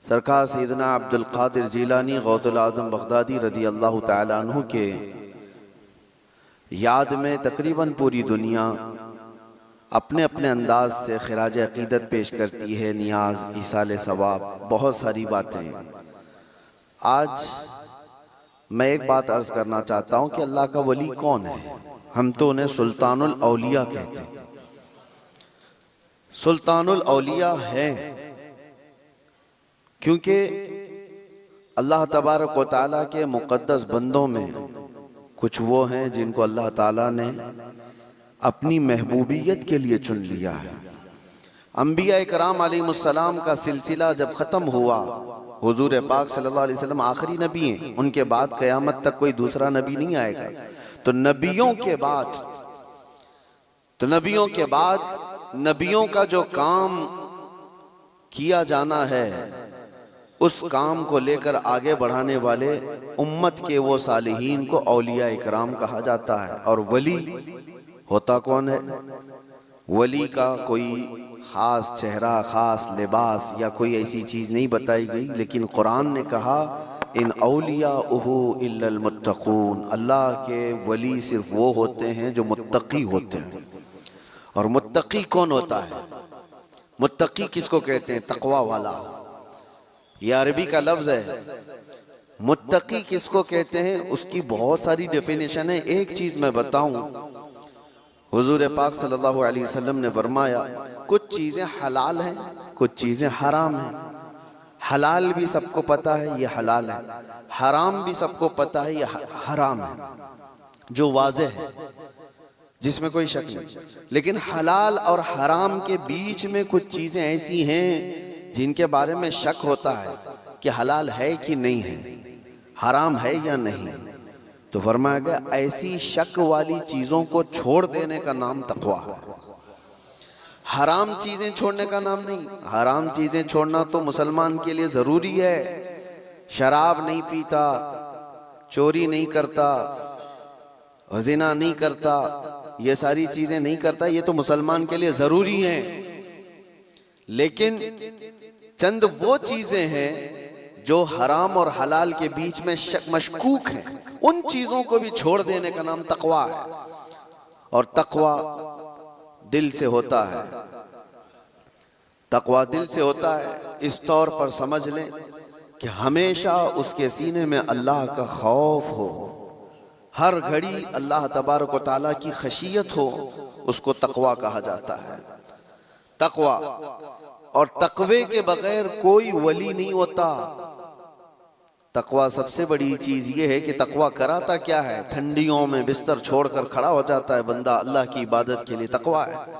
سرکار سیدنا عبد القادر جیلانی غوث العظم بغدادی رضی اللہ تعالیٰ عنہ کے یاد میں تقریباً پوری دنیا اپنے اپنے انداز سے خراج عقیدت پیش کرتی ہے، نیاز، ایصال ثواب، بہت ساری باتیں۔ آج میں ایک بات عرض کرنا چاہتا ہوں کہ اللہ کا ولی کون ہے؟ ہم تو انہیں سلطان الاولیاء کہتے ہیں۔ سلطان الاولیاء ہیں کیونکہ اللہ تبارک و تعالیٰ کے مقدس بندوں میں کچھ وہ ہیں جن کو اللہ تعالیٰ نے اپنی محبوبیت کے لیے چن لیا ہے۔ انبیاء کرام علیہ السلام کا سلسلہ جب ختم ہوا، حضور پاک صلی اللہ علیہ وسلم آخری نبی ہیں، ان کے بعد قیامت تک کوئی دوسرا نبی نہیں آئے گا۔ تو نبیوں کے بعد نبیوں کا جو کام کیا جانا ہے، اس کام کو لے کر آگے بڑھانے والے امت کے وہ صالحین کو اولیاء اکرام کہا جاتا ہے۔ اور ولی ہوتا کون ہے؟ ولی کا کوئی خاص چہرہ، خاص لباس یا کوئی ایسی چیز نہیں بتائی گئی، لیکن قرآن نے کہا ان اولیاءہ الا المتقون، اللہ کے ولی صرف وہ ہوتے ہیں جو متقی ہوتے ہیں۔ اور متقی کون ہوتا ہے؟ متقی کس کو کہتے ہیں؟ تقوی والا، یہ عربی کا لفظ ہے۔ متقی کس کو کہتے ہیں؟ اس کی بہت ساری ڈیفینیشن ہے، ایک چیز میں بتاؤں۔ حضور پاک صلی اللہ علیہ وسلم نے فرمایا کچھ چیزیں حلال ہیں، کچھ چیزیں حرام ہیں۔ حلال بھی سب کو پتہ ہے یہ حلال ہے، حرام بھی سب کو پتہ ہے یہ حرام ہے، جو واضح ہے، جس میں کوئی شک نہیں۔ لیکن حلال اور حرام کے بیچ میں کچھ چیزیں ایسی ہیں جن کے بارے میں شک ہوتا ہے کہ حلال ہے کہ نہیں ہے، حرام ہے یا نہیں۔ تو فرمایا گیا ایسی شک والی چیزوں کو چھوڑ دینے کا نام تقویٰ ہے، حرام چیزیں چھوڑنے کا نام نہیں۔ حرام چیزیں چھوڑنا تو مسلمان کے لیے ضروری ہے، شراب نہیں پیتا، چوری نہیں کرتا، زنا نہیں کرتا، یہ ساری چیزیں نہیں کرتا، یہ تو مسلمان کے لیے ضروری ہیں۔ لیکن چند وہ چیزیں ہیں جو حرام اور حلال کے بیچ میں مشکوک ہیں، ان چیزوں کو بھی چھوڑ دینے کا نام تقویٰ ہے۔ اور تقویٰ دل سے ہوتا ہے، تقویٰ دل سے ہوتا ہے۔ اس طور پر سمجھ لیں کہ ہمیشہ اس کے سینے میں اللہ کا خوف ہو، ہر گھڑی اللہ تبارک و تعالیٰ کی خشیت ہو، اس کو تقویٰ کہا جاتا ہے۔ تقویٰ، اور تقوی کے بغیر کوئی ولی نہیں ہوتا۔ تقویٰ سب سے بڑی چیز یہ ہے کہ تقویٰ کراتا کیا ہے؟ ٹھنڈیوں میں بستر چھوڑ کر کھڑا ہو جاتا ہے بندہ اللہ کی عبادت کے لیے، تقویٰ ہے۔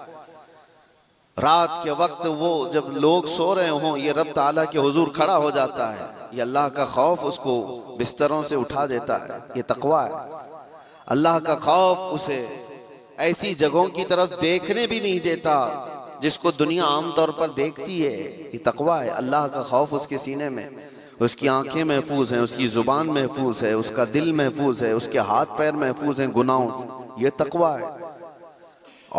رات کے وقت وہ جب لوگ سو رہے ہوں، یہ رب تعالیٰ کے حضور کھڑا ہو جاتا ہے، یہ اللہ کا خوف اس کو بستروں سے اٹھا دیتا ہے، یہ تقویٰ ہے۔ اللہ کا خوف اسے ایسی جگہوں کی طرف دیکھنے بھی نہیں دیتا جس کو دنیا عام طور پر دیکھتی ہے، یہ تقویٰ ہے۔ اللہ کا خوف اس کے سینے میں، اس کی آنکھیں محفوظ ہیں، اس کی زبان محفوظ ہے، اس کا دل محفوظ ہے، اس کے ہاتھ پیر محفوظ ہیں گناہوں سے، یہ تقویٰ ہے۔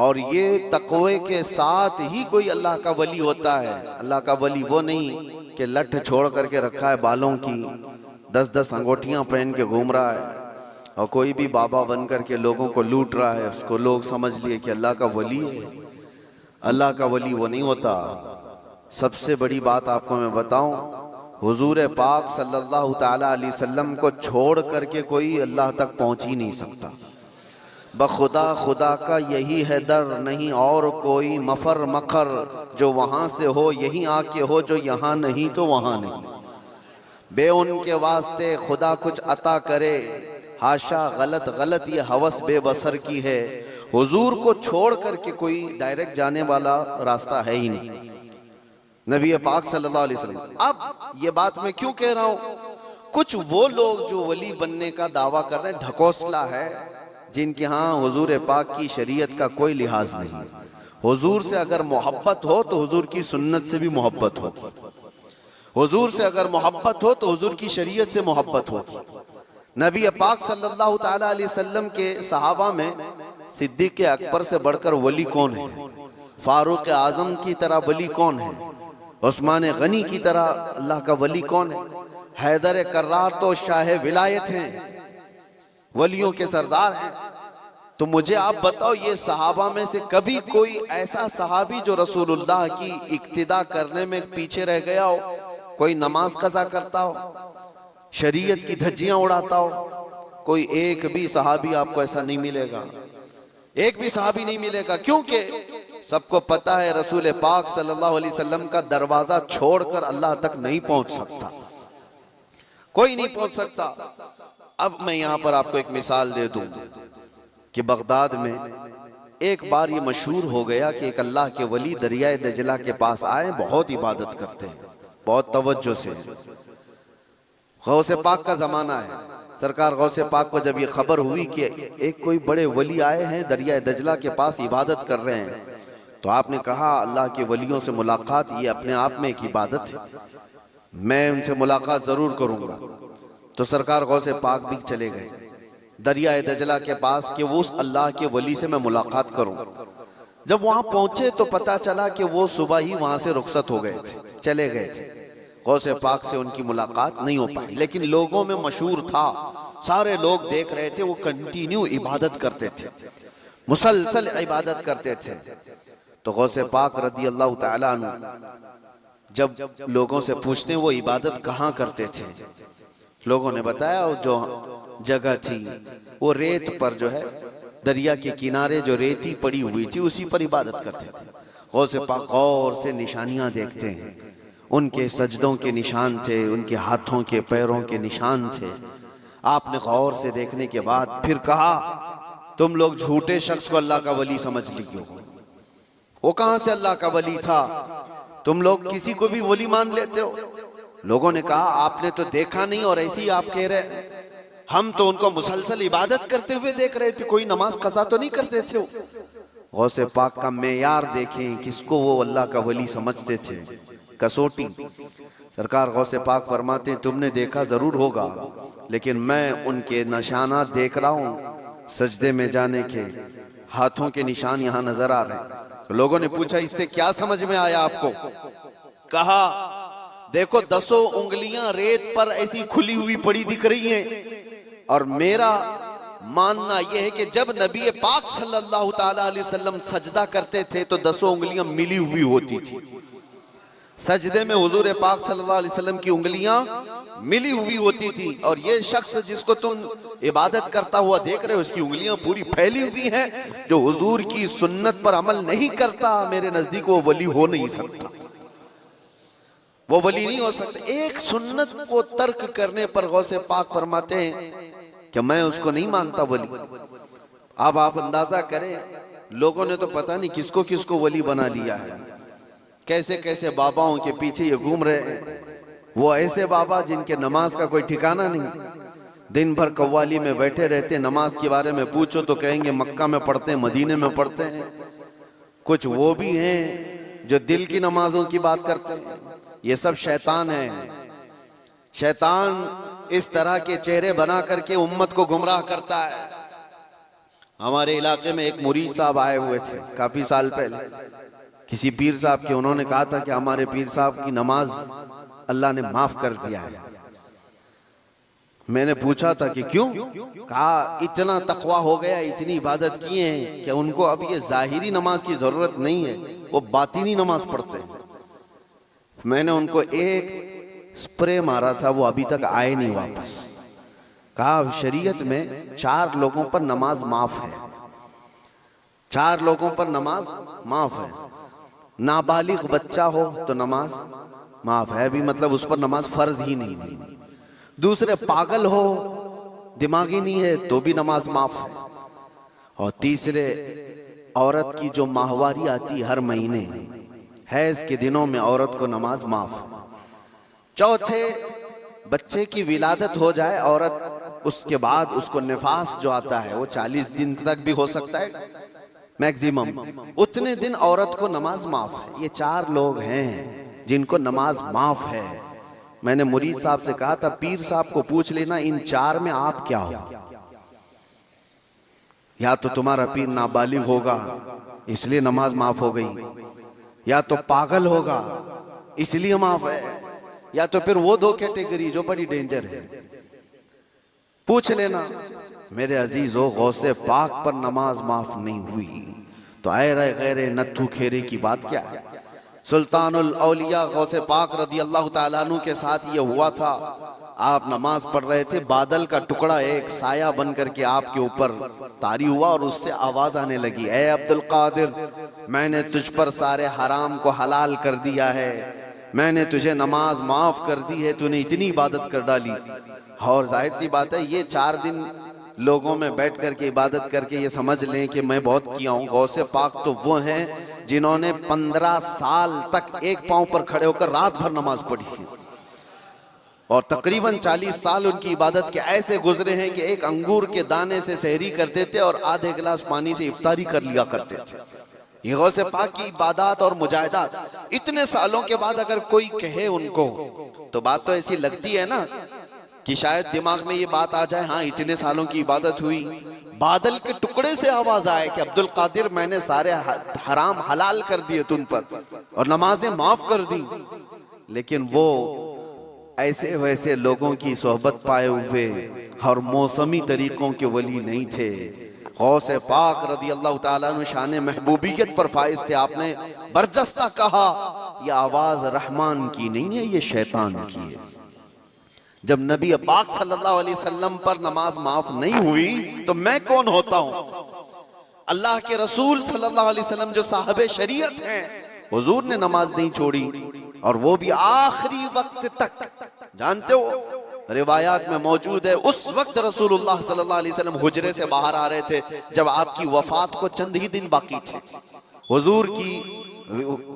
اور یہ تقوی کے ساتھ ہی کوئی اللہ کا ولی ہوتا ہے۔ اللہ کا ولی وہ نہیں کہ لٹھ چھوڑ کر کے رکھا ہے بالوں کی، 10 انگوٹھیاں پہن کے گھوم رہا ہے اور کوئی بھی بابا بن کر کے لوگوں کو لوٹ رہا ہے، اس کو لوگ سمجھ لیے کہ اللہ کا ولی ہے۔ اللہ کا ولی وہ نہیں ہوتا۔ سب سے بڑی بات آپ کو میں بتاؤں، حضور پاک صلی اللہ تعالیٰ علیہ وسلم کو چھوڑ کر کے کوئی اللہ تک پہنچ ہی نہیں سکتا۔ بخدا خدا کا یہی ہے در، نہیں اور کوئی مفر مقر، جو وہاں سے ہو یہی آ کے ہو، جو یہاں نہیں تو وہاں نہیں۔ بے ان کے واسطے خدا کچھ عطا کرے، ہاشا غلط یہ ہوس بے بصر کی ہے۔ حضور کو چھوڑ کر کے کوئی ڈائریکٹ جانے والا راستہ ہے ہی نہیں، نبی پاک صلی اللہ علیہ وسلم۔ اب یہ بات میں کیوں کہہ رہا ہوں؟ کچھ وہ لوگ جو ولی بننے کا دعویٰ کر رہے ہیں، ڈھکوسلا ہے، جن کے ہاں حضور پاک کی شریعت کا کوئی لحاظ نہیں۔ حضور سے اگر محبت ہو تو حضور کی سنت سے بھی محبت ہوگی، حضور سے اگر محبت ہو تو حضور کی شریعت سے محبت ہوگی۔ نبی پاک صلی اللہ تعالیٰ علیہ وسلم کے صحابہ میں صدیق اکبر سے بڑھ کر ولی کون ہے؟ فاروق اعظم کی طرح ولی کون ہے؟ عثمان غنی کی طرح اللہ کا ولی کون ہے؟ حیدر کرار تو شاہ ولایت ہیں، ولیوں کے سردار ہیں۔ تو مجھے آپ بتاؤ، یہ صحابہ میں سے کبھی کوئی ایسا صحابی جو رسول اللہ کی اقتداء کرنے میں پیچھے رہ گیا ہو، کوئی نماز قضا کرتا ہو، شریعت کی دھجیاں اڑاتا ہو؟ کوئی ایک بھی صحابی آپ کو ایسا نہیں ملے گا، ایک بھی صحابی نہیں ملے گا، کیونکہ سب کو پتا ہے رسول پاک صلی اللہ علیہ وسلم کا دروازہ چھوڑ کر اللہ تک نہیں پہنچ سکتا، کوئی نہیں پہنچ سکتا۔ اب میں یہاں پر آپ کو ایک مثال دے دوں کہ بغداد میں ایک بار یہ مشہور ہو گیا کہ ایک اللہ کے ولی دریائے دجلہ کے پاس آئے، بہت عبادت کرتے ہیں، بہت توجہ سے۔ غوث پاک کا زمانہ ہے، سرکار غوث پاک کو جب یہ خبر ہوئی کہ ایک کوئی بڑے ولی آئے ہیں دریائے دجلہ کے پاس عبادت کر رہے ہیں، تو آپ نے کہا اللہ کے ولیوں سے ملاقات یہ اپنے آپ میں ایک عبادت ہے، میں ان سے ملاقات ضرور کروں گا۔ تو سرکار غوث پاک بھی چلے گئے دریائے دجلہ کے پاس کہ وہ اس اللہ کے ولی سے میں ملاقات کروں۔ جب وہاں پہنچے تو پتا چلا کہ وہ صبح ہی وہاں سے رخصت ہو گئے تھے، چلے گئے تھے، غوث پاک سے ان کی ملاقات نہیں ہو پائی۔ لیکن لوگوں میں مشہور تھا، سارے لوگ دیکھ رہے تھے، وہ کنٹینیو عبادت کرتے تھے، مسلسل عبادت کرتے تھے۔ تو غوث پاک رضی اللہ تعالیٰ عنہ جب لوگوں سے پوچھتے ہیں وہ عبادت کہاں کرتے تھے، لوگوں نے بتایا وہ جو جگہ تھی وہ ریت پر جو ہے دریا کے کنارے جو ریتی پڑی ہوئی تھی اسی پر عبادت کرتے تھے۔ غوث پاک غور سے نشانیاں دیکھتے ہیں، ان کے سجدوں کے نشان تھے، ان کے ہاتھوں کے پیروں کے نشان تھے۔ آپ نے غور سے دیکھنے کے بعد پھر کہا تم لوگ جھوٹے شخص کو اللہ کا ولی سمجھ لیے ہو، وہ کہاں سے اللہ کا ولی تھا، تم لوگ کسی کو بھی ولی مان لیتے ہو۔ لوگوں نے کہا آپ نے تو دیکھا نہیں اور ایسی ہی آپ کہہ رہے، ہم تو ان کو مسلسل عبادت کرتے ہوئے دیکھ رہے تھے، کوئی نماز قضا تو نہیں کرتے تھے۔ غوث پاک کا معیار دیکھیں کس کو وہ اللہ کا ولی سمجھتے تھے، کسوٹی۔ سرکار غوث پاک فرماتے تم نے دیکھا ضرور ہوگا لیکن میں ان کے نشانات دیکھ رہا ہوں، سجدے میں جانے کے، ہاتھوں کے نشان یہاں نظر آ رہے ہیں۔ لوگوں نے پوچھا اس سے کیا سمجھ میں آیا آپ کو؟ کہا دیکھو 10 انگلیاں ریت پر ایسی کھلی ہوئی پڑی دکھ رہی ہیں، اور میرا ماننا یہ ہے کہ جب نبی پاک صلی اللہ تعالیٰ علیہ وسلم سجدہ کرتے تھے تو 10 انگلیاں ملی ہوئی ہوتی تھی، سجدے میں حضور پاک صلی اللہ علیہ وسلم کی انگلیاں ملی ہوئی ہوتی تھی، اور یہ شخص جس کو تم عبادت کرتا ہوا دیکھ رہے ہو اس کی انگلیاں پوری پھیلی ہوئی ہیں، جو حضور کی سنت پر عمل نہیں کرتا میرے نزدیک وہ ولی ہو نہیں سکتا، وہ ولی نہیں ہو سکتا۔ ایک سنت کو ترک کرنے پر غوث پاک فرماتے ہیں کہ میں اس کو نہیں مانتا ولی۔ اب آپ اندازہ کریں لوگوں نے تو پتہ نہیں کس کو ولی بنا لیا ہے، کیسے کیسے باباؤں کے پیچھے یہ گھوم رہے ہیں، وہ ایسے بابا جن کے نماز کا کوئی ٹھکانہ نہیں، دن بھر قوالی میں بیٹھے رہتے، نماز کے بارے میں پوچھو تو کہیں گے مکہ میں پڑھتے ہیں، مدینے میں پڑھتے ہیں۔ کچھ وہ بھی ہیں جو دل کی نمازوں کی بات کرتے ہیں، یہ سب شیطان ہے۔ شیطان اس طرح کے چہرے بنا کر کے امت کو گمراہ کرتا ہے۔ ہمارے علاقے میں ایک مرید صاحب آئے ہوئے تھے کافی سال پہلے، کسی پیر صاحب کے، انہوں نے کہا تھا کہ ہمارے پیر صاحب کی نماز اللہ نے معاف کر دیا ہے۔ میں نے پوچھا تھا کہ کیوں؟ کہا اتنا تقویٰ ہو گیا، اتنی عبادت کیے ہیں کہ ان کو اب یہ ظاہری نماز کی ضرورت نہیں ہے، وہ باطنی نماز پڑھتے ہیں۔ میں نے ان کو ایک سپرے مارا تھا، وہ ابھی تک آئے نہیں واپس۔ کہا شریعت میں 4 لوگوں پر نماز معاف ہے، 4 لوگوں پر نماز معاف ہے، نابالغ بچہ ہو تو نماز معاف ہے، بھی مطلب اس پر نماز فرض ہی نہیں ہوئی۔ دوسرے پاگل ہو، دماغی نہیں ہے تو بھی نماز معاف ہے، اور تیسرے عورت کی جو ماہواری آتی ہر مہینے، حیض کے دنوں میں عورت کو نماز معاف ہے۔ چوتھے بچے کی ولادت ہو جائے عورت، اس کے بعد اس کو نفاس جو آتا ہے وہ 40 دن تک بھی ہو سکتا ہے میکزیمم، اتنے دن عورت کو نماز معاف ہے۔ یہ 4 لوگ ہیں جن کو نماز معاف ہے۔ میں نے مرید صاحب سے کہا تھا پیر صاحب کو پوچھ لینا ان 4 میں آپ کیا ہو، یا تو تمہارا پیر نابالغ ہوگا اس لیے نماز معاف ہو گئی، یا تو پاگل ہوگا اس لیے معاف ہے، یا تو پھر وہ دو کیٹیگری جو بڑی ڈینجر ہے۔ پوچھ لینا میرے عزیزو، غوث پاک پر نماز معاف نہیں ہوئی تو اے رے غیر نتھو کھیرے کی بات کیا ہے؟ سلطان الاولیاء غوث پاک رضی اللہ تعالیٰ عنہ کے ساتھ یہ ہوا تھا، آپ نماز پڑھ رہے تھے، بادل کا ٹکڑا ایک سایہ بن کر کے آپ کے اوپر طاری ہوا اور اس سے آواز آنے لگی، اے عبد القادر، میں نے تجھ پر سارے حرام کو حلال کر دیا ہے، میں نے تجھے نماز معاف کر دی ہے، تو نے اتنی عبادت کر ڈالی۔ اور ظاہر سی بات ہے یہ 4 دن لوگوں میں بیٹھ کر کے عبادت کر کے یہ سمجھ لیں کہ میں بہت کیا ہوں۔ غوث پاک تو وہ ہیں جنہوں نے 15 سال تک ایک پاؤں پر کھڑے ہو کر رات بھر نماز پڑھی ہے، اور تقریباً 40 سال ان کی عبادت کے ایسے گزرے ہیں کہ ایک انگور کے دانے سے سحری کرتے تھے اور آدھے گلاس پانی سے افطاری کر لیا کرتے تھے۔ یہ غوث پاک کی عبادات اور مجاہدات اتنے سالوں کے بعد اگر کوئی کہے ان کو تو بات تو ایسی لگتی ہے نا کہ شاید دماغ میں یہ بات آ جائے، ہاں اتنے سالوں کی عبادت ہوئی، بادل کے ٹکڑے سے آواز آئے کہ عبد القادر میں نے سارے حرام حلال کر دیے تم پر اور نمازیں معاف کر دی۔ لیکن وہ ایسے ویسے لوگوں کی صحبت پائے ہوئے اور موسمی طریقوں کے ولی نہیں تھے۔ غوث پاک رضی اللہ تعالیٰ عنہ شان محبوبیت پر فائز تھے۔ آپ نے برجستہ کہا یہ آواز رحمان کی نہیں ہے، یہ شیطان کی ہے۔ جب نبی پاک صلی اللہ علیہ وسلم پر نماز معاف نہیں ہوئی تو میں کون ہوتا ہوں؟ اللہ کے رسول صلی اللہ علیہ وسلم جو صاحب شریعت ہیں، حضور نے نماز نہیں چھوڑی، اور وہ بھی آخری وقت تک۔ جانتے ہو روایات میں موجود ہے اس وقت رسول اللہ صلی اللہ علیہ وسلم حجرے سے باہر آ رہے تھے جب آپ کی وفات کو چند ہی دن باقی تھے۔ حضور کی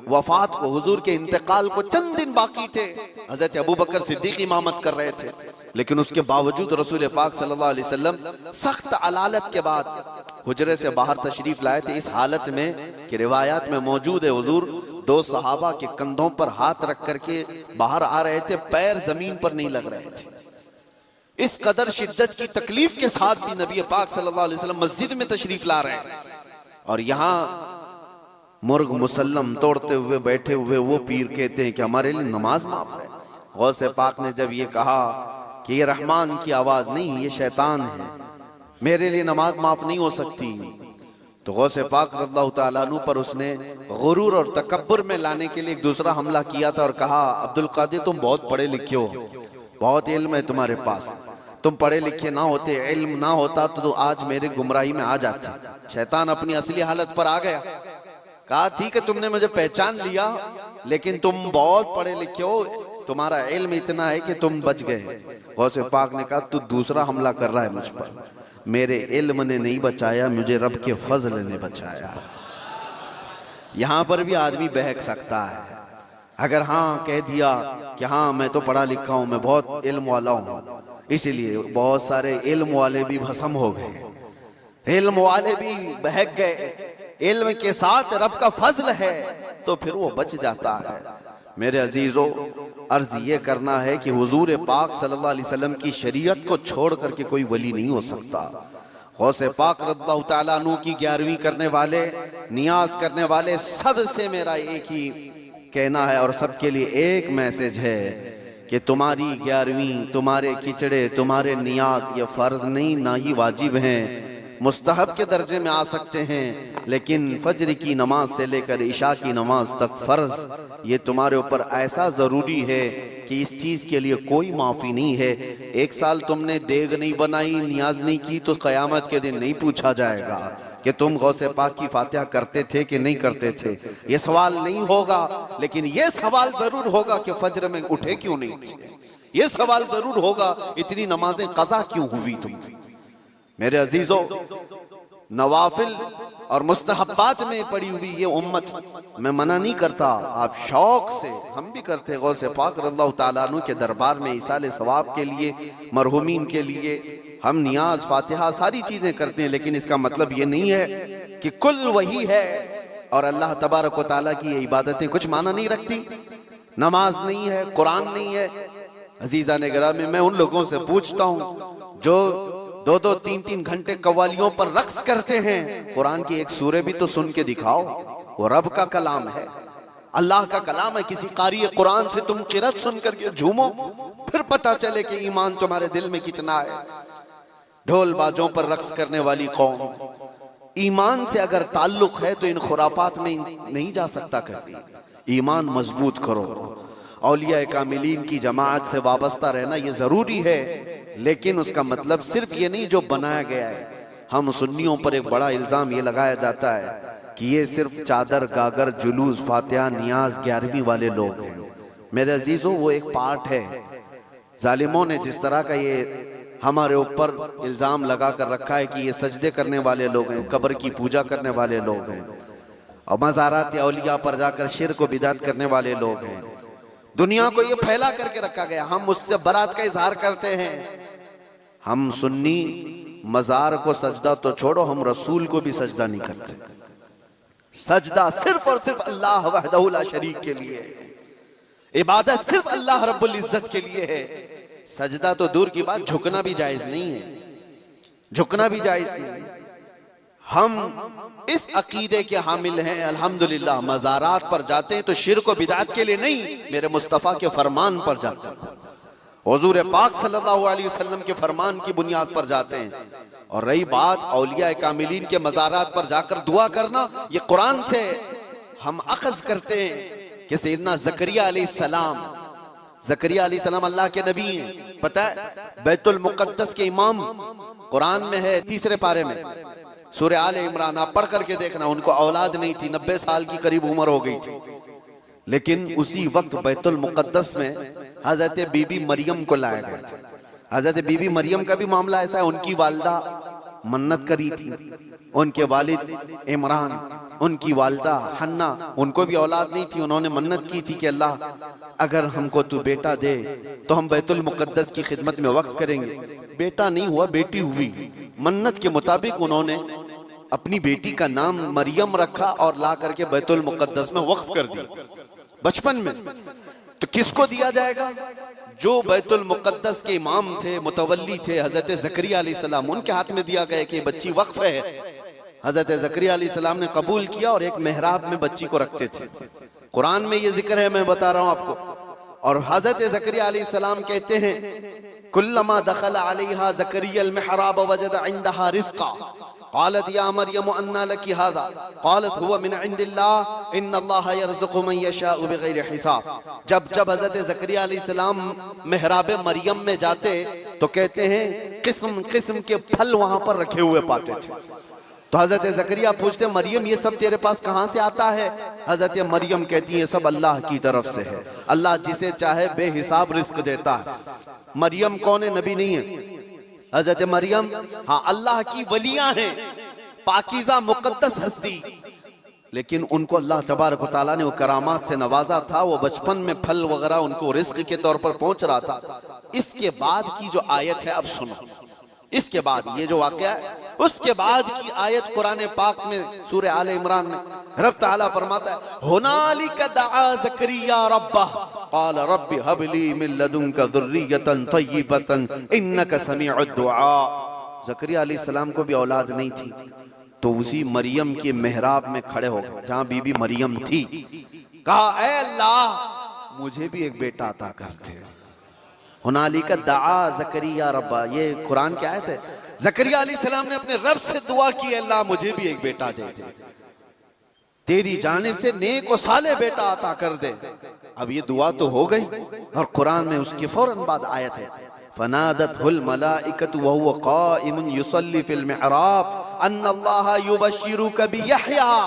وفات کو، حضور کے انتقال کو چند دن باقی تھے۔ حضرت ابوبکر صدیق امامت کر رہے تھے، لیکن اس کے باوجود رسول پاک صلی اللہ علیہ وسلم سخت علالت کے بعد حجرے سے باہر تشریف لائے تھے، اس حالت میں کہ روایات میں موجود ہے حضور 2 صحابہ کے کندھوں پر ہاتھ رکھ کر کے باہر آ رہے تھے، پیر زمین پر نہیں لگ رہے تھے۔ اس قدر شدت کی تکلیف کے ساتھ بھی نبی پاک صلی اللہ علیہ وسلم مسجد میں تشریف لا رہے ہیں، اور یہاں مرغ مسلم توڑتے ہوئے بیٹھے ہوئے وہ پیر کہتے ہیں کہ ہمارے لیے نماز معاف ہے۔ غوث پاک نے جب یہ کہا کہ یہ رحمان کی آواز نہیں، یہ شیطان ہے، میرے لیے نماز معاف نہیں ہو سکتی، تو غوث پاک رضی اللہ تعالیٰ عنہ پر اس نے غرور اور تکبر میں لانے کے لیے ایک دوسرا حملہ کیا تھا اور کہا عبد القادر تم بہت پڑھے لکھے ہو، بہت علم ہے تمہارے پاس، تم پڑھے لکھے نہ ہوتے، علم نہ ہوتا تو آج میرے گمراہی میں آ جاتے۔ شیطان اپنی اصلی حالت پر آ گیا، کہا ٹھیک ہے تم نے مجھے پہچان لیا، لیکن تم بہت پڑھے لکھے ہو، تمہارا علم اتنا ہے کہ تم بچ گئے۔ غوث پاک نے کہا تو دوسرا حملہ کر رہا ہے مجھ پر، میرے علم نے نہیں بچایا، مجھے رب کے فضل نے بچایا۔ یہاں پر بھی آدمی بہک سکتا ہے، اگر ہاں کہہ دیا کہ ہاں میں تو پڑھا لکھا ہوں، میں بہت علم والا ہوں، اسی لیے بہت سارے علم والے بھی بھسم ہو گئے، علم والے بھی بہک گئے۔ علم کے ساتھ رب کا فضل ہے تو پھر وہ بچ جاتا ہے۔ میرے عزیزو، عرض یہ کرنا ہے کہ حضور پاک صلی اللہ علیہ وسلم کی شریعت کو چھوڑ کر کے کوئی ولی نہیں ہو سکتا۔ غوث پاک رضی اللہ تعالیٰ عنہ کی 11ویں کرنے والے، نیاز کرنے والے سب سے میرا ایک ہی کہنا ہے اور سب کے لیے ایک میسج ہے کہ تمہاری 11ویں، تمہارے کچڑے، تمہارے نیاز یہ فرض نہیں، نہ ہی واجب ہیں، مستحب کے درجے میں آ سکتے ہیں، لیکن فجر کی نماز سے لے کر عشاء کی نماز تک فرض یہ تمہارے اوپر ایسا ضروری ہے کہ اس چیز کے لیے کوئی معافی نہیں ہے۔ 1 سال تم نے دیگ نہیں بنائی، نیاز نہیں کی تو قیامت کے دن نہیں پوچھا جائے گا کہ تم غوث پاک کی فاتحہ کرتے تھے کہ نہیں کرتے تھے، یہ سوال نہیں ہوگا، لیکن یہ سوال ضرور ہوگا کہ فجر میں اٹھے کیوں نہیں تھے، یہ سوال ضرور ہوگا اتنی نمازیں قضا کیوں ہوئی تم سے۔ میرے عزیزو، نوافل اور مستحبات میں پڑی ہوئی یہ امت، میں منع نہیں کرتا، آپ شوق سے، ہم بھی کرتے غوث پاک رضی اللہ تعالیٰ عنہ کے دربار میں ایصال ثواب کے لیے، مرحومین کے لیے ہم نیاز، فاتحہ ساری چیزیں کرتے ہیں، لیکن اس کا مطلب یہ نہیں ہے کہ کل وہی ہے اور اللہ تبارک و تعالیٰ کی یہ عبادتیں کچھ معنی نہیں رکھتی، نماز نہیں ہے، قرآن نہیں ہے۔ عزیزان گرامی، میں ان لوگوں سے پوچھتا ہوں جو 2-2 3-3 گھنٹے قوالیوں پر رقص کرتے ہیں، قرآن کی ایک سورہ بھی تو سن کے دکھاؤ، وہ رب کا کلام ہے۔ اللہ کا کلام ہے، کسی قاری قرآن سے تم قرأت سن کر کے جھومو، پھر پتہ چلے کہ ایمان تمہارے دل میں کتنا ہے۔ ڈھول بازوں پر رقص کرنے والی قوم، ایمان سے اگر تعلق ہے تو ان خرافات میں نہیں جا سکتا کبھی۔ ایمان مضبوط کرو، اولیاء کاملین کی جماعت سے وابستہ رہنا یہ ضروری ہے، لیکن اس کا مطلب صرف یہ نہیں جو بنایا گیا ہے۔ ہم سنیوں پر ایک بڑا الزام یہ لگایا جاتا ہے کہ یہ صرف چادر گاگر جلوس فاتحہ نیاز 11ویں والے لوگ ہیں۔ میرے عزیزوں، وہ ایک پارٹ ہے۔ ظالموں نے جس طرح کا یہ ہمارے اوپر الزام لگا کر رکھا ہے کہ یہ سجدے کرنے والے لوگ ہیں، قبر کی پوجا کرنے والے لوگ ہیں، اور مزارات اولیاء پر جا کر شرک و بدعت کرنے والے لوگ ہیں، دنیا کو یہ پھیلا کر کے رکھا گیا۔ ہم اس سے برات کا اظہار کرتے ہیں۔ ہم سنی مزار کو سجدہ تو چھوڑو، ہم رسول کو بھی سجدہ نہیں کرتے۔ سجدہ صرف اور صرف اللہ وحدہ لا شریک کے لیے ہے، عبادت صرف اللہ رب العزت کے لیے ہے۔ سجدہ تو دور کی بات، جھکنا بھی جائز نہیں ہے، جھکنا بھی جائز نہیں ہے۔ ہم اس عقیدے کے حامل ہیں الحمدللہ، مزارات پر جاتے ہیں تو شرک و بدعت کے لیے نہیں، میرے مصطفیٰ کے فرمان پر جاتے ہیں، حضور پاک صلی اللہ علیہ وسلم کے فرمان کی بنیاد پر جاتے ہیں۔ اور رہی بات اولیاء کاملین کے مزارات پر جا کر دعا کرنا، یہ قرآن سے ہم اخذ کرتے ہیں کہ سیدنا زکریہ علیہ السلام، زکریہ علیہ السلام اللہ کے نبی ہیں۔ پتہ ہے بیت المقدس کے امام قرآن میں ہے 3 پارے میں، سورہ آل عمران، آپ پڑھ کر کے دیکھنا، ان کو اولاد نہیں تھی، 90 سال کی قریب عمر ہو گئی تھی، لیکن اسی وقت بیت المقدس میں حضرت بی بی مریم کو لایا گیا تھا۔ حضرت بی بی مریم کا بھی معاملہ ایسا ہے، ان کی والدہ منت کری تھی، ان کے والد عمران، ان کی والدہ حنا، ان کو بھی اولاد نہیں تھی، انہوں نے منت کی تھی کہ اللہ اگر ہم کو تو بیٹا دے تو ہم بیت المقدس کی خدمت میں وقف کریں گے۔ بیٹا نہیں ہوا، بیٹی ہوئی۔ منت کے مطابق انہوں نے اپنی بیٹی کا نام مریم رکھا اور لا کر کے بیت المقدس میں وقف کر دیا بچپن میں۔ تو کس کو دیا جائے گا؟ جو بیت المقدس کے امام تھے، متولی تھے، حضرت زکریا علیہ السلام، ان کے ہاتھ میں دیا گیا کہ بچی وقف ہے۔ حضرت زکریا علیہ السلام نے قبول کیا اور ایک محراب میں بچی کو رکھتے تھے۔ قرآن میں یہ ذکر ہے، میں بتا رہا ہوں آپ کو۔ اور حضرت زکریا علیہ السلام کہتے ہیں کلما دخل علیہا زکریا المحراب وجد عندها رزقا قالت یا مریم انا لکی هذا قالت هو من عند اللہ ان اللہ یرزق من یشاء بغیر حساب۔ جب حضرت زکریا علیہ السلام محراب مریم میں جاتے تو کہتے ہیں قسم قسم کے پھل وہاں پر رکھے ہوئے پاتے تھے۔ تو حضرت زکریا پوچھتے مریم یہ سب تیرے پاس کہاں سے آتا ہے؟ حضرت مریم کہتی ہے سب اللہ کی طرف سے ہے، اللہ جسے چاہے بے حساب رزق دیتا ہے۔ مریم کون ہے؟ نبی نہیں ہے حضرت مریم، ہاں اللہ کی ولیاں ہیں، پاکیزہ مقدس ہستی، لیکن ان کو اللہ تبارک و تعالیٰ نے وہ کرامات سے نوازا تھا، وہ بچپن میں پھل وغیرہ ان کو رزق کے طور پر پہنچ رہا تھا۔ اس کے بعد کی جو آیت ہے اب سنو، اس کے بعد یہ جو واقعہ ہے اس کے بعد کی آیت قرآن پاک میں سورہ آل عمران میں رب تعالیٰ فرماتا ہے ہنالک دعا زکریا ربہ قال رب ہب لی من لدنک ذریۃ طیبۃ انک سمیع الدعاء۔ زکریا علیہ السلام کو بھی اولاد نہیں تھی، تو اسی مریم کے محراب میں کھڑے ہو گئے جہاں بی بی مریم تھی، کہا اے اللہ مجھے بھی ایک بیٹا عطا کر دے۔ ہنالک دعا زکریا ربہ، یہ قرآن کی آیت ہے۔ زکریا علیہ السلام نے اپنے رب سے دعا کی اللہ مجھے بھی ایک بیٹا دے دے، تیری جانب سے نیک و صالح بیٹا عطا کر دے۔ اب یہ دعا تو ہو گئی، اور قرآن میں اس کے فوراً بعد آیت ہے فنادته الملائکۃ وهو قائم یصلی فی المحراب ان اللہ یبشرک بیحییٰ۔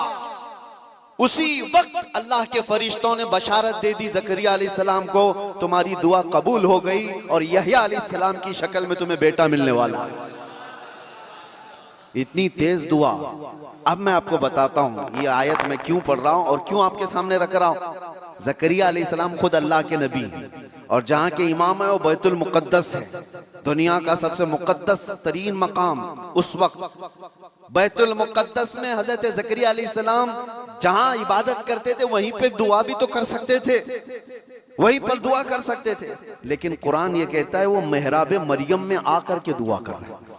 اسی وقت اللہ کے فرشتوں نے بشارت دے دی زکریا علیہ السلام کو تمہاری دعا قبول ہو گئی اور یحییٰ علیہ السلام کی شکل میں تمہیں بیٹا ملنے والا ہے۔ اتنی تیز دعا۔ اب میں آپ کو بتاتا ہوں یہ آیت میں کیوں پڑھ رہا ہوں اور کیوں آپ کے سامنے رکھ رہا ہوں۔ زکریا علیہ السلام خود اللہ کے نبی اور جہاں کے امام ہے وہ بیت المقدس ہے، دنیا کا سب سے مقدس ترین مقام۔ اس وقت بیت المقدس میں حضرت زکریا علیہ السلام جہاں عبادت کرتے تھے وہیں پہ دعا بھی تو کر سکتے تھے، وہیں پر دعا کر سکتے تھے، لیکن قرآن یہ کہتا ہے وہ محراب مریم میں آ کر کے دعا کر رہے ہیں۔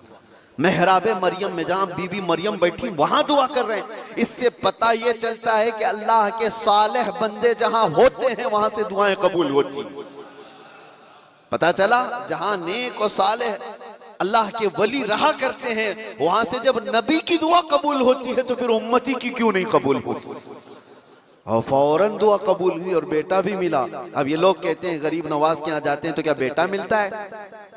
محراب مریم میں جہاں بی بی مریم بیٹھی وہاں دعا کر رہے ہیں۔ اس سے پتہ یہ چلتا ہے کہ اللہ کے صالح بندے جہاں ہوتے ہیں وہاں سے دعائیں قبول ہوتی ہیں۔ پتہ چلا جہاں نیک و صالح اللہ کے ولی رہا کرتے ہیں وہاں سے جب نبی کی دعا قبول ہوتی ہے تو پھر امتی کی کیوں نہیں قبول ہوتی؟ اور فوراً دعا قبول ہوئی اور بیٹا بھی ملا۔ اب یہ لوگ کہتے ہیں غریب نواز کے یہاں جاتے ہیں تو کیا بیٹا ملتا ہے؟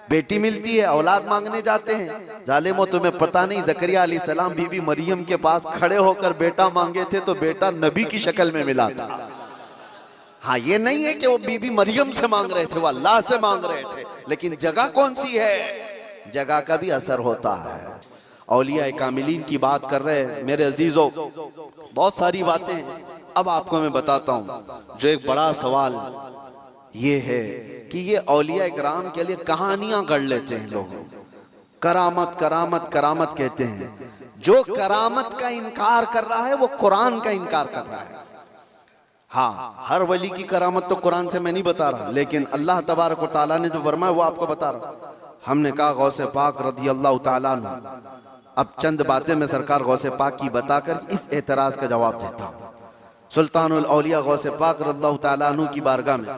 بیٹی ملتی ہے، اولاد مانگنے جاتے ہیں۔ ظالمو تمہیں پتہ نہیں زکریہ علیہ السلام بی بی مریم کے پاس کھڑے ہو کر بیٹا مانگے تھے تو بیٹا نبی کی شکل میں ملا تھا۔ ہاں یہ نہیں ہے کہ وہ بی بی مریم سے مانگ رہے تھے، وہ اللہ سے مانگ رہے تھے، لیکن جگہ کون سی ہے؟ جگہ کا بھی اثر ہوتا ہے۔ اولیاء کاملین کی بات کر رہے ہیں میرے عزیزو، بہت ساری باتیں ہیں، اب آپ کو میں بتاتا ہوں۔ جو ایک بڑا سوال یہ ہے کہ یہ اولیاء کرام کے لیے کہانیاں گڑھ لیتے ہیں لوگ، کرامت کرامت کرامت کہتے ہیں۔ جو کرامت کا انکار کر رہا ہے وہ قرآن کا انکار کر رہا ہے۔ ہاں ہر ولی کی کرامت تو قرآن سے میں نہیں بتا رہا، لیکن اللہ تبارک و تعالیٰ نے جو فرمایا وہ آپ کو بتا رہا۔ ہم نے کہا غوث پاک رضی اللہ تعالیٰ عنہ، اب چند باتیں میں سرکار غوث پاک کی بتا کر اس اعتراض کا جواب دیتا ہوں۔ سلطان الاولیاء غوث پاک رضی اللہ تعالیٰ عنہ کی بارگاہ میں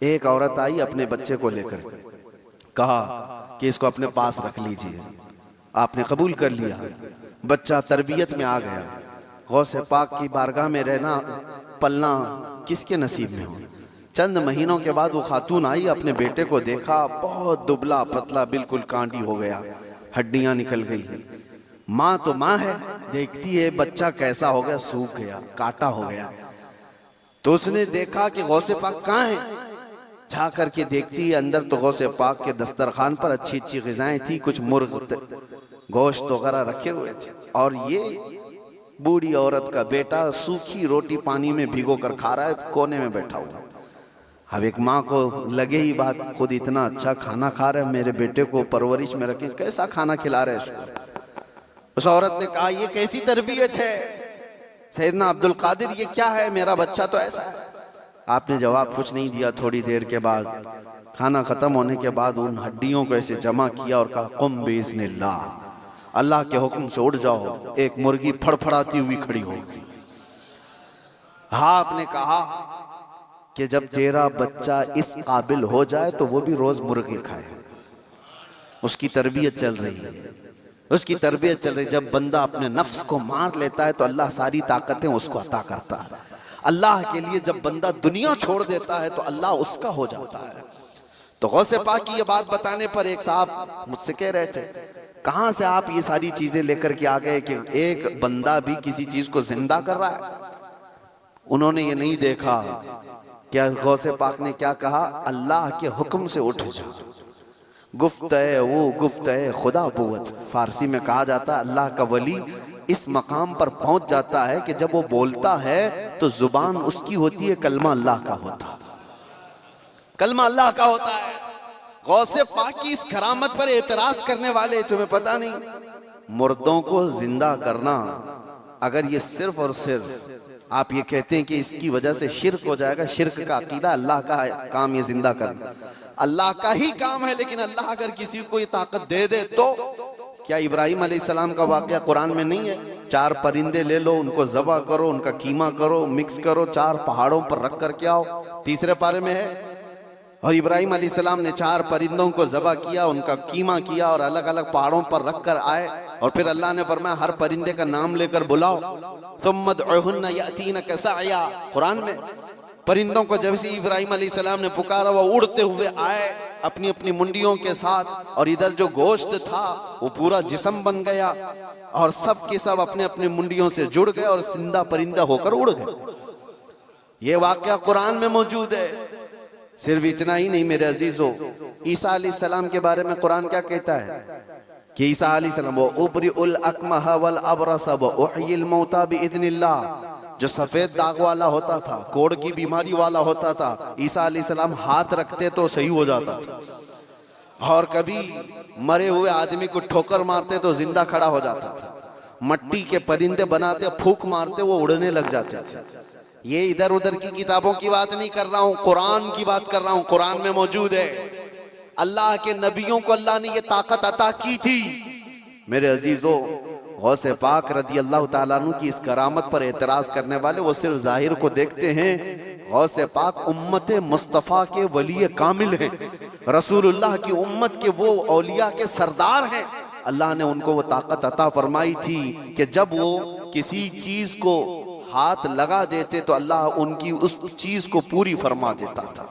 ایک عورت آئی اپنے بچے کو لے کر، کہا کہ اس کو اپنے پاس رکھ لیجئے۔ آپ نے قبول کر لیا، بچہ تربیت میں آ گیا۔ غوث پاک کی بارگاہ میں رہنا پلنا کس کے نصیب میں ہو؟ چند مہینوں کے بعد وہ خاتون آئی، اپنے بیٹے کو دیکھا، بہت دبلا پتلا، بالکل کانڈی ہو گیا، ہڈیاں نکل گئی۔ ماں تو ماں ہے، دیکھتی ہے بچہ کیسا ہو گیا، سوکھ گیا، کاٹا ہو گیا۔ تو اس نے دیکھا کہ غوث پاک کہاں ہیں، جا کر کے دیکھتی ہے اندر تو غوث پاک کے دسترخوان پر اچھی اچھی غذائیں تھی، کچھ مرغ گوشت وغیرہ رکھے ہوئے تھے، اور یہ بوڑھی عورت کا بیٹا سوکھی روٹی پانی میں بھگو کر کھا رہا ہے، کونے میں بیٹھا ہوا۔ اب ایک ماں کو لگے ہی بات، خود اتنا اچھا کھانا کھا رہا ہے، میرے بیٹے کو پرورش میں رکھیں، کیسا کھانا کھلا رہے اس کو؟ اس عورت نے کہا یہ کیسی تربیت ہے سیدنا عبد القادر، یہ کیا ہے؟ میرا بچہ تو ایسا ہے۔ آپ نے جواب کچھ نہیں دیا۔ تھوڑی دیر کے بعد کھانا ختم ہونے کے بعد ان ہڈیوں کو ایسے جمع کیا اور کہا قم باذن اللہ، اللہ کے حکم سے اٹھ جاؤ۔ ایک مرغی پھڑ پھڑاتی ہوئی کھڑی ہوگی۔ ہاں آپ نے کہا کہ جب تیرا بچہ اس قابل ہو جائے تو وہ بھی روز مرغی کھائے۔ اس کی تربیت چل رہی ہے، اس کی تربیت چل رہی ہے۔ جب بندہ اپنے نفس کو مار لیتا ہے تو اللہ ساری طاقتیں اس کو عطا کرتا ہے۔ اللہ کے لیے جب بندہ دنیا چھوڑ دیتا ہے تو اللہ اس کا ہو جاتا ہے۔ تو غوث پاک کی یہ بات بتانے پر ایک صاحب مجھ سے کہہ رہے تھے کہاں سے آپ یہ ساری چیزیں لے کر کے آ گئے کہ ایک بندہ بھی کسی چیز کو زندہ کر رہا ہے؟ انہوں نے یہ نہیں دیکھا کیا غوث پاک نے کیا کہا، اللہ کے حکم سے اٹھ جا۔ گفت ہے وہ گفت ہے خدا بوت، فارسی میں کہا جاتا ہے اللہ کا ولی اس مقام پر پہنچ جاتا ہے کہ جب وہ بولتا ہے تو زبان اس کی ہوتی ہے، کلمہ اللہ کا ہوتا ہے، کلمہ اللہ کا ہوتا ہے۔ غوث پاک کی اس کرامت پر اعتراض کرنے والے، تمہیں پتہ نہیں مردوں کو زندہ کرنا، اگر یہ صرف اور صرف آپ یہ کہتے ہیں کہ اس کی وجہ سے شرک ہو جائے گا، شرک کا عقیدہ، اللہ کا کام یہ زندہ کرنا اللہ کا ہی کام ہے، لیکن اللہ اگر کسی کو یہ طاقت دے دے تو کیا ابراہیم علیہ السلام کا واقعہ قرآن میں نہیں ہے؟ 4 پرندے لے لو، ان کو ذبح کرو، ان کا قیمہ کرو، مکس کرو، 4 پہاڑوں پر رکھ کر کے آؤ، 3 پارے میں ہے۔ اور ابراہیم علیہ السلام نے 4 پرندوں کو ذبح کیا، ان کا قیمہ کیا اور الگ الگ پہاڑوں پر رکھ کر آئے، اور پھر اللہ نے فرمایا ہر پرندے کا نام لے کر بلاؤ، ثم ادعوہن یأتینک سعیا۔ قرآن میں پرندوں کو جب سے ابراہیم علیہ السلام نے پکارا وہ اڑتے ہوئے آئے اپنی اپنی منڈیوں کے ساتھ، اور ادھر جو گوشت تھا وہ پورا جسم بن گیا، اور سب کے سب اپنے اپنے منڈیوں سے جڑ گئے اور زندہ پرندہ ہو کر اڑ گئے۔ یہ واقعہ قرآن میں موجود ہے۔ صرف اتنا ہی نہیں میرے عزیزو، عیسیٰ علیہ السلام کے بارے میں قرآن کیا کہتا ہے کہ عیسیٰ علیہ السلام وَأُبْرِئُ الْأَكْمَحَ وَالْأَبْرَصَ وَأُحْيِي الْمَوْتَى بِإِذْنِ اللَّهِ، جو سفید داغ والا ہوتا تھا، کوڑ کی بیماری والا ہوتا تھا، عیسیٰ علیہ السلام ہاتھ رکھتے تو صحیح ہو جاتا تھا، اور کبھی مرے ہوئے آدمی کو ٹھوکر مارتے تو زندہ کھڑا ہو جاتا تھا، مٹی کے پرندے بناتے پھونک مارتے وہ اڑنے لگ جاتے تھے۔ یہ ادھر ادھر کی کتابوں کی بات نہیں کر رہا ہوں، قرآن کی بات کر رہا ہوں، قرآن میں موجود ہے۔ اللہ کے نبیوں کو اللہ نے یہ طاقت عطا کی تھی میرے عزیزو، غوث پاک رضی اللہ تعالیٰ عنہ کی اس کرامت پر اعتراض کرنے والے وہ صرف ظاہر کو دیکھتے ہیں۔ غوث پاک امت مصطفیٰ کے ولی کامل ہیں، رسول اللہ کی امت کے وہ اولیاء کے سردار ہیں۔ اللہ نے ان کو وہ طاقت عطا فرمائی تھی کہ جب وہ کسی چیز کو ہاتھ لگا دیتے تو اللہ ان کی اس چیز کو پوری فرما دیتا تھا۔